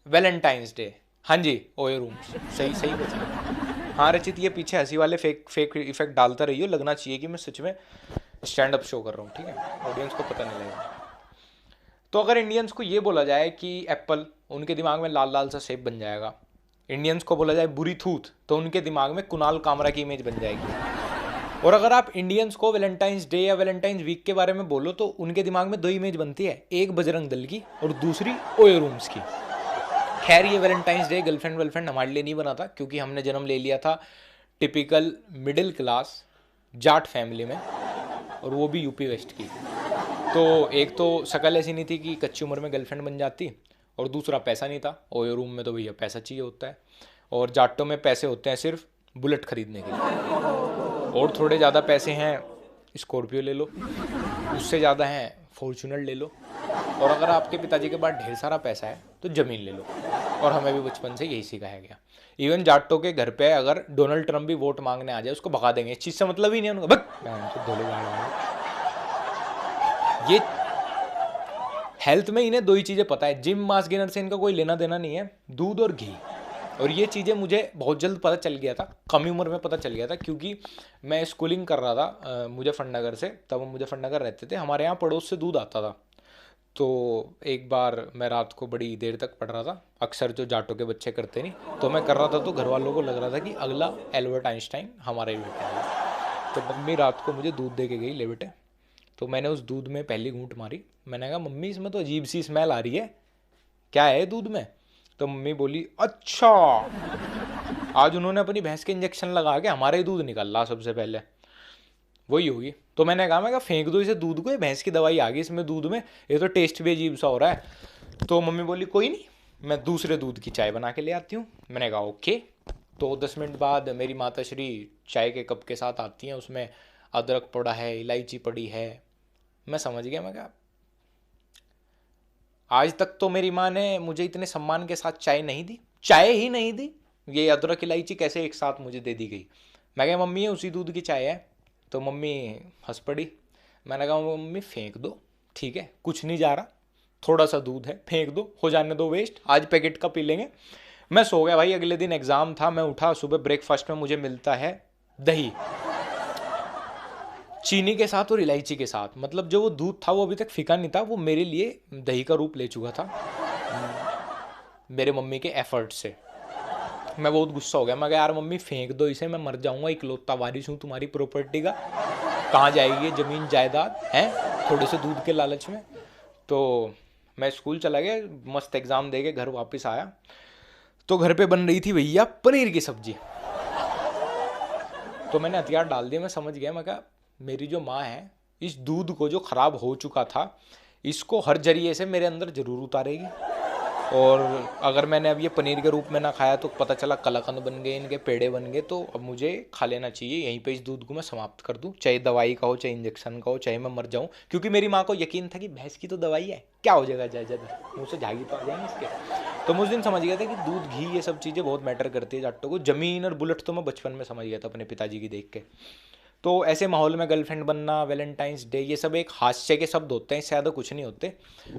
Valentine's day. हाँ जी, OYO rooms, सही सही बचा। हाँ रचित, ये पीछे हंसी वाले फेक फेक इफेक्ट डालता रहिए, लगना चाहिए कि मैं सच में स्टैंड अप शो कर रहा हूँ, ठीक है, ऑडियंस को पता नहीं लगेगा। तो अगर इंडियंस को ये बोला जाए कि एप्पल, उनके दिमाग में लाल लाल सा सेब बन जाएगा। इंडियंस को बोला जाए बुरी थूथ, तो उनके दिमाग में कुणाल कामरा की इमेज बन जाएगी। और अगर आप इंडियंस को वैलेंटाइंस डे या वैलेंटाइंस वीक के बारे में बोलो तो उनके दिमाग में दो इमेज बनती है, एक बजरंग दल की और दूसरी ओयो रूम्स की। खैर ये वैलेंटाइंस डे गर्लफ्रेंड वर्लफ्रेंड हमारे लिए नहीं बना था, क्योंकि हमने जन्म ले लिया था typical middle class Jat family में, और वो भी यूपी वेस्ट की। तो एक तो शक्ल ऐसी नहीं थी कि कच्ची उम्र में गर्लफ्रेंड बन जाती, और दूसरा पैसा नहीं था, ओयो रूम में तो भैया पैसा चाहिए होता है, और जाटों में पैसे होते हैं सिर्फ बुलेट खरीदने के लिए। और थोड़े ज़्यादा पैसे हैं, स्कॉर्पियो ले लो, उससे ज़्यादा हैं फॉर्चूनर ले लो, और अगर आपके पिताजी के पास ढेर सारा पैसा है तो ज़मीन ले लो। और हमें भी बचपन से यही सिखाया गया। इवन जाटों के घर पे अगर डोनाल्ड ट्रंप भी वोट मांगने आ जाए उसको भगा देंगे, इस चीज़ से मतलब ही नहीं है उनका, तो धोले गाड़ वाले। ये हेल्थ में इन्हें दो ही चीज़ें पता है, जिम मास गेनर से इनका कोई लेना देना नहीं है, दूध और घी। और ये चीज़ें मुझे बहुत जल्द पता चल गया था, कम उम्र में पता चल गया था, क्योंकि मैं स्कूलिंग कर रहा था मुजफ्फरनगर से, तब हम मुजफ्फरनगर रहते थे, हमारे यहाँ पड़ोस से दूध आता था। तो एक बार मैं रात को बड़ी देर तक पढ़ रहा था, अक्सर जो जाटों के बच्चे करते नहीं, तो मैं कर रहा था, तो घर वालों को लग रहा था कि अगला एल्बर्ट आइंस्टाइन हमारा ही बेटा है। तो मम्मी रात को मुझे दूध दे के गई, ले बेटे। तो मैंने उस दूध में पहली घूंट मारी, मैंने कहा मम्मी इसमें तो अजीब सी स्मेल आ रही है, क्या है दूध में? तो मम्मी बोली अच्छा, आज उन्होंने अपनी भैंस के इंजेक्शन लगा के हमारा ही दूध निकाला सबसे पहले, वही होगी। तो मैंने कहा फेंक दो इसे दूध को, ये भैंस की दवाई आ गई इसमें दूध में, ये तो टेस्ट भी अजीब सा हो रहा है। तो मम्मी बोली कोई नहीं, मैं दूसरे दूध की चाय बना के ले आती हूँ। मैंने कहा ओके। तो 10 मिनट बाद मेरी माता श्री चाय के कप के साथ आती हैं, उसमें अदरक पड़ा है, इलायची पड़ी है। मैं समझ गया, मैं कहा आज तक तो मेरी माँ ने मुझे इतने सम्मान के साथ चाय नहीं दी, चाय ही नहीं दी, ये अदरक इलायची कैसे एक साथ मुझे दे दी गई। मैं कहा मम्मी ये उसी दूध की चाय है। तो मम्मी हंस पड़ी। मैंने कहा मम्मी फेंक दो, ठीक है कुछ नहीं जा रहा, थोड़ा सा दूध है, फेंक दो, हो जाने दो वेस्ट, आज पैकेट का पी लेंगे। मैं सो गया भाई, अगले दिन एग्ज़ाम था, मैं उठा, सुबह ब्रेकफास्ट में मुझे मिलता है दही, चीनी के साथ और इलायची के साथ। मतलब जो वो दूध था वो अभी तक फीका नहीं था, वो मेरे लिए दही का रूप ले चुका था मेरे मम्मी के एफर्ट से। मैं बहुत गुस्सा हो गया, मैं कहा यार मम्मी फेंक दो इसे, मैं मर जाऊंगा, इकलौता वारिस हूँ तुम्हारी प्रॉपर्टी का, कहाँ जाएगी ये ज़मीन जायदाद है थोड़े से दूध के लालच में। तो मैं स्कूल चला गया, मस्त एग्ज़ाम दे के घर वापस आया, तो घर पे बन रही थी भैया पनीर की सब्जी। तो मैंने हथियार डाल दिया, मैं समझ गया, मैं कहा मेरी जो माँ है इस दूध को जो ख़राब हो चुका था इसको हर जरिए से मेरे अंदर ज़रूर उतारेगी। और अगर मैंने अब ये पनीर के रूप में ना खाया तो पता चला कलाकंद बन गए, इनके पेड़े बन गए, तो अब मुझे खा लेना चाहिए, यहीं पे इस दूध को मैं समाप्त कर दूं, चाहे दवाई का हो, चाहे इंजेक्शन का हो, चाहे मैं मर जाऊं। क्योंकि मेरी माँ को यकीन था कि भैंस की तो दवाई है, क्या हो जाएगा, ज्यादा मुँह से झागी तो आ जाएंगे इसके। तो मैं उस दिन समझ गया था कि दूध घी ये सब चीज़ें बहुत मैटर करती है जाट्टों को। ज़मीन और बुलेट तो मैं बचपन में समझ गया था अपने पिताजी की देख के। तो ऐसे माहौल में गर्लफ्रेंड बनना, वैलेंटाइंस डे, ये सब एक हास्य के शब्द होते हैं, इससे ज़्यादा कुछ नहीं होते।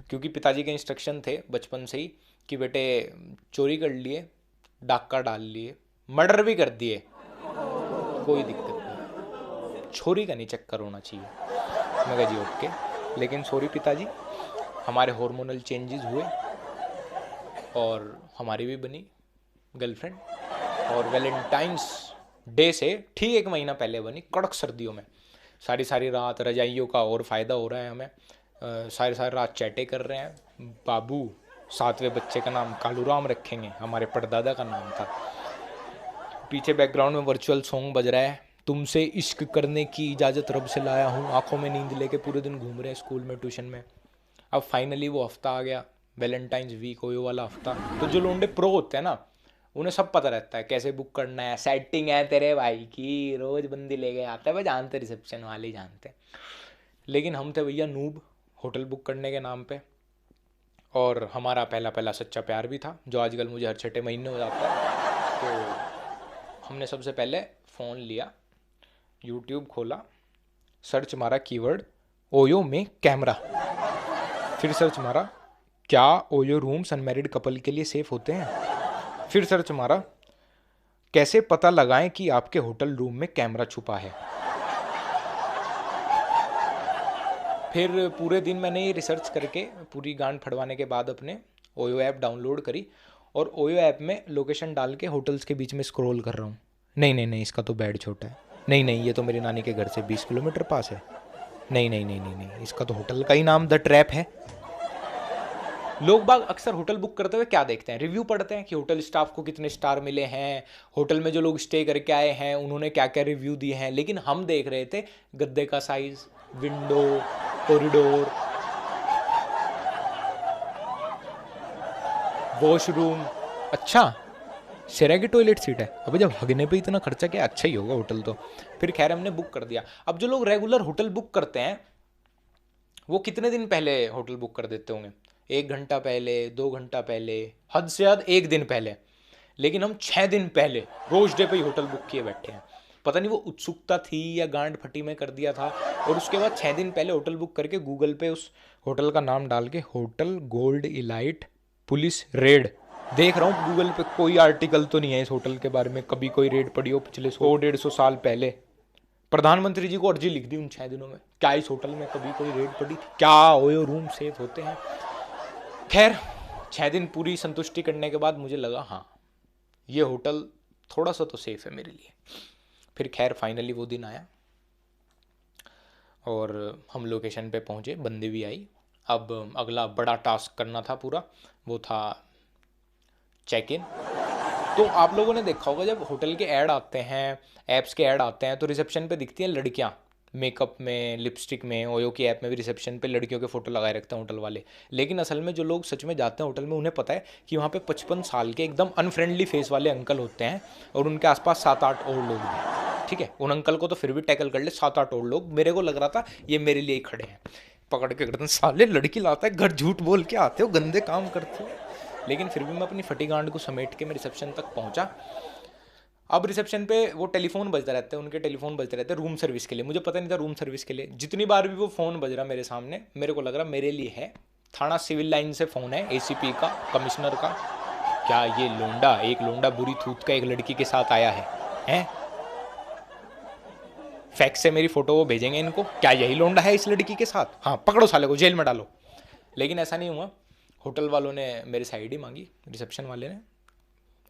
क्योंकि पिताजी के इंस्ट्रक्शन थे बचपन से ही कि बेटे चोरी कर लिए, डाका डाल लिए, मर्डर भी कर दिए, कोई दिक्कत नहीं, छोरी का नहीं चक्कर होना चाहिए। मैं कहा जी ओके, लेकिन सॉरी पिताजी, हमारे हार्मोनल चेंजेस हुए और हमारी भी बनी गर्लफ्रेंड, और वैलेंटाइंस डे से ठीक 1 महीना पहले बनी, कड़क सर्दियों में। सारी सारी रात रजाइयों का और फ़ायदा हो रहा है हमें, सारी सारी रात चैटे कर रहे हैं। बाबू 7वें बच्चे का नाम कालूराम रखेंगे, हमारे परदादा का नाम था। पीछे बैकग्राउंड में वर्चुअल सॉन्ग बज रहा है, तुमसे इश्क करने की इजाज़त रब से लाया हूँ, आंखों में नींद लेके पूरे दिन घूम रहे हैं स्कूल में ट्यूशन में। अब फाइनली वो हफ्ता आ गया, वैलेंटाइंस वीक हो वाला हफ्ता। तो जो लोंडे प्रो होते हैं ना, उन्हें सब पता रहता है कैसे बुक करना है, सेटिंग है तेरे भाई की, रोज बंदी लेके आता है, भाई जानते रिसेप्शन वाले ही जानते हैं। लेकिन हम थे भैया नूब, होटल बुक करने के नाम पे। और हमारा पहला पहला सच्चा प्यार भी था, जो आजकल मुझे हर 6 महीने हो जाता है। तो हमने सबसे पहले फ़ोन लिया, यूट्यूब खोला, सर्च मारा कीवर्ड ओयो में कैमरा, फिर सर्च मारा क्या ओयो रूम्स अनमैरिड कपल के लिए सेफ होते हैं? फिर सर्च मारा, कैसे पता लगाएं कि आपके होटल रूम में कैमरा छुपा है? फिर पूरे दिन मैंने ये रिसर्च करके पूरी गांड फड़वाने के बाद अपने ओयो ऐप डाउनलोड करी और ओयो ऐप में लोकेशन डाल के होटल्स के बीच में स्क्रॉल कर रहा हूँ। नहीं नहीं नहीं, इसका तो बेड छोटा है। नहीं नहीं, ये तो मेरी नानी के घर से 20 किलोमीटर पास है। नहीं नहीं नहीं नहीं नहीं, इसका तो होटल का ही नाम द ट्रैप है। लोग बाग अक्सर होटल बुक करते हुए क्या देखते हैं? रिव्यू पढ़ते हैं कि होटल स्टाफ को कितने स्टार मिले हैं, होटल में जो लोग स्टे करके आए हैं उन्होंने क्या क्या रिव्यू दिए हैं। लेकिन हम देख रहे थे गद्दे का साइज, विंडो, कॉरिडोर, वॉशरूम। अच्छा, शेरा की टॉयलेट सीट है। अबे जब हगने पे इतना खर्चा किया, अच्छा ही होगा होटल तो। फिर खैर हमने बुक कर दिया। अब जो लोग रेगुलर होटल बुक करते हैं वो कितने दिन पहले होटल बुक कर देते होंगे? 1 घंटा पहले, 2 घंटा पहले, हद से हद 1 दिन पहले। लेकिन हम 6 दिन पहले रोज डे पे ही होटल बुक किए बैठे हैं। पता नहीं वो उत्सुकता थी या गांड फटी में कर दिया था। और उसके बाद 6 दिन पहले होटल बुक करके गूगल पे उस होटल का नाम डाल के hotel gold elite police red देख रहा हूँ गूगल पे। कोई आर्टिकल तो नहीं है इस होटल के बारे में, कभी कोई रेड पड़ी हो पिछले 100-150 साल पहले। प्रधानमंत्री जी को अर्जी लिख दी उन 6 दिनों में, क्या इस होटल में कभी कोई रेड पड़ी? क्या ओयो रूम सेफ होते हैं? खैर 6 दिन पूरी संतुष्टि करने के बाद मुझे लगा हाँ ये होटल थोड़ा सा तो सेफ है मेरे लिए। फिर खैर फाइनली वो दिन आया और हम लोकेशन पे पहुँचे, बंदे भी आई। अब अगला बड़ा टास्क करना था पूरा, वो था चेक इन। तो आप लोगों ने देखा होगा जब होटल के ऐड आते हैं, ऐप्स के ऐड आते हैं तो रिसेप्शन पे दिखती हैं लड़कियां मेकअप में, लिपस्टिक में। ओयो की ऐप में भी रिसेप्शन पे लड़कियों के फोटो लगाए रखते हैं होटल वाले। लेकिन असल में जो लोग सच में जाते हैं होटल में उन्हें पता है कि वहाँ पे 55 साल के एकदम अनफ्रेंडली फेस वाले अंकल होते हैं और उनके आसपास 7-8 और लोग भी। ठीक है, उन अंकल को तो फिर भी टैकल कर ले, 7-8 और लोग। मेरे को लग रहा था ये मेरे लिए ही खड़े हैं। पकड़ के करते साले लड़की लाता है घर, झूठ बोल के आते हो, गंदे काम करते हो। लेकिन फिर भी मैं अपनी फटी गांड को समेट के मैं रिसेप्शन तक पहुंचा। अब रिसेप्शन पे वो टेलीफोन बजता रहता है, उनके टेलीफोन बजते रहते हैं रूम सर्विस के लिए। मुझे पता नहीं था रूम सर्विस के लिए। जितनी बार भी वो फ़ोन बज रहा मेरे सामने, मेरे को लग रहा मेरे लिए है। थाना सिविल लाइन से फ़ोन है, एसीपी का, कमिश्नर का। क्या ये लोंडा, एक लोंडा बुरी थूत का एक लड़की के साथ आया है? फैक्स से मेरी फ़ोटो वो भेजेंगे इनको, क्या यही लोंडा है इस लड़की के साथ? हाँ पकड़ो साले को, जेल में डालो। लेकिन ऐसा नहीं हुआ। होटल वालों ने मेरे से आईडी मांगी, रिसेप्शन वाले ने।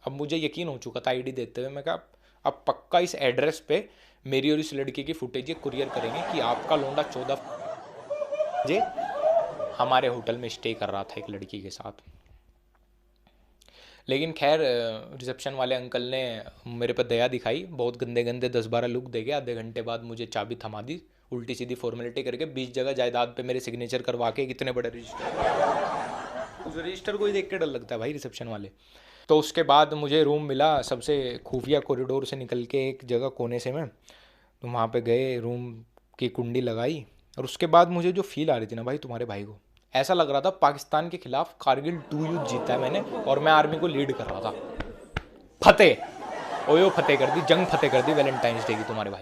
अब मुझे यकीन हो चुका था आईडी देते हुए। मैं कहा अब पक्का इस एड्रेस पे मेरी और इस लड़की की फुटेज ये कुरियर करेंगे कि आपका लोंडा 14 बजे हमारे होटल में स्टे कर रहा था एक लड़की के साथ। लेकिन खैर रिसेप्शन वाले अंकल ने मेरे पर दया दिखाई, बहुत गंदे गंदे 10-12 लुक दे गए। आधे घंटे बाद मुझे चाबी थमा दी, उल्टी सीधी फॉर्मेलिटी करके 20 जगह जायदाद पे मेरे सिग्नेचर करवा के। कितने बड़े रजिस्टर, उस रजिस्टर को ही देख के डर लगता है भाई रिसेप्शन वाले। तो उसके बाद मुझे रूम मिला सबसे खुफिया कॉरिडोर से निकल के एक जगह कोने से में। तो वहाँ पे गए, रूम की कुंडी लगाई और उसके बाद मुझे जो फील आ रही थी ना भाई तुम्हारे भाई को, ऐसा लग रहा था पाकिस्तान के खिलाफ कारगिल 2 युद्ध जीता है मैंने और मैं आर्मी को लीड कर रहा था। फतेह, ओयो फतेह कर दी, जंग फतेह कर दी वैलेंटाइंस डे की तुम्हारे भाई ने।